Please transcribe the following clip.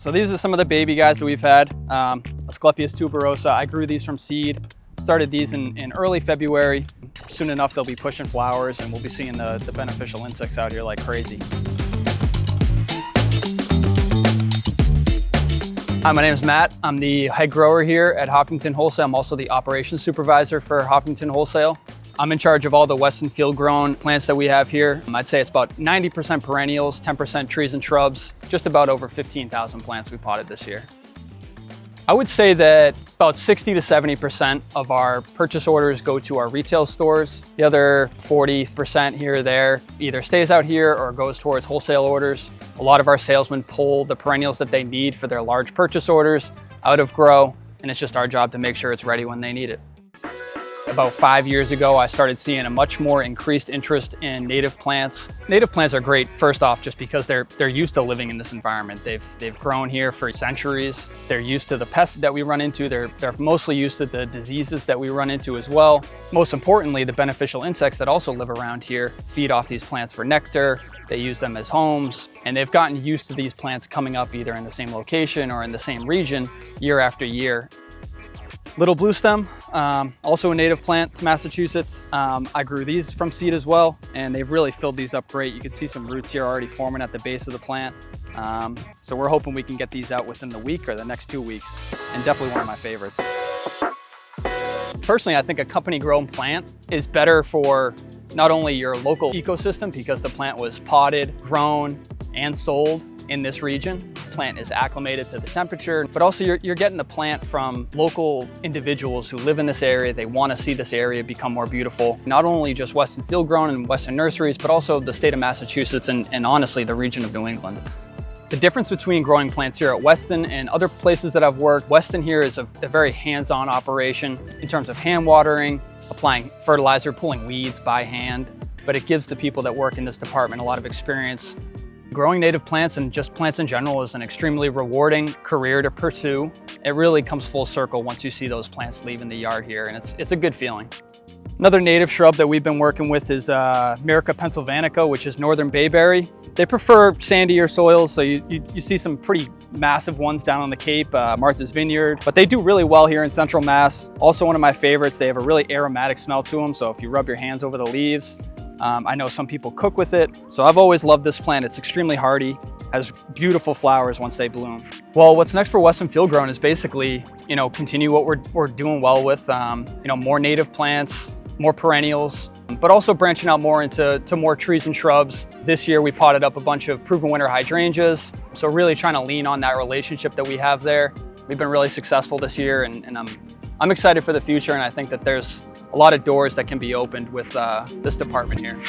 So these are some of the baby guys that we've had. Asclepias tuberosa. I grew these from seed. Started these in early February. Soon enough, they'll be pushing flowers and we'll be seeing the beneficial insects out here like crazy. Hi, my name is Matt. I'm the head grower here at Hopkinton Wholesale. I'm also the operations supervisor for Hopkinton Wholesale. I'm in charge of all the Weston field grown plants that we have here. I'd say it's about 90% perennials, 10% trees and shrubs, just about over 15,000 plants we potted this year. I would say that about 60 to 70% of our purchase orders go to our retail stores. The other 40% here or there either stays out here or goes towards wholesale orders. A lot of our salesmen pull the perennials that they need for their large purchase orders out of grow, and it's just our job to make sure it's ready when they need it. About 5 years ago, I started seeing a much more increased interest in native plants. Native plants are great, first off, just because they're used to living in this environment. They've grown here for centuries. They're used to the pests that we run into. They're mostly used to the diseases that we run into as well. Most importantly, the beneficial insects that also live around here feed off these plants for nectar. They use them as homes, and they've gotten used to these plants coming up either in the same location or in the same region year after year. Little blue stem, also a native plant to Massachusetts. I grew these from seed as well, and they've really filled these up great. You can see some roots here already forming at the base of the plant. So we're hoping we can get these out within the week or the next 2 weeks, and definitely one of my favorites. Personally, I think a company grown plant is better for not only your local ecosystem because the plant was potted, grown, and sold in this region. The plant is acclimated to the temperature, but also you're getting a plant from local individuals who live in this area. They want to see this area become more beautiful. Not only just Weston Field Grown and Weston Nurseries, but also the state of Massachusetts and honestly the region of New England. The difference between growing plants here at Weston and other places that I've worked, Weston here is a very hands-on operation in terms of hand watering, applying fertilizer, pulling weeds by hand, but it gives the people that work in this department a lot of experience. Growing native plants and just plants in general is an extremely rewarding career to pursue. It really comes full circle once you see those plants leaving the yard here, and it's a good feeling. Another native shrub that we've been working with is Myrica pennsylvanica, which is northern bayberry. They prefer sandier soils, so you see some pretty massive ones down on the Cape, Martha's Vineyard, but they do really well here in central Mass. Also one of my favorites, they have a really aromatic smell to them, so if you rub your hands over the leaves, I know some people cook with it, so I've always loved this plant. It's extremely hardy, has beautiful flowers once they bloom. Well, what's next for Weston Field Grown is basically, continue what we're doing well with, more native plants, more perennials, but also branching out more into more trees and shrubs. This year we potted up a bunch of proven winter hydrangeas, so really trying to lean on that relationship that we have there. We've been really successful this year, and I'm excited for the future, and I think that there's a lot of doors that can be opened with this department here.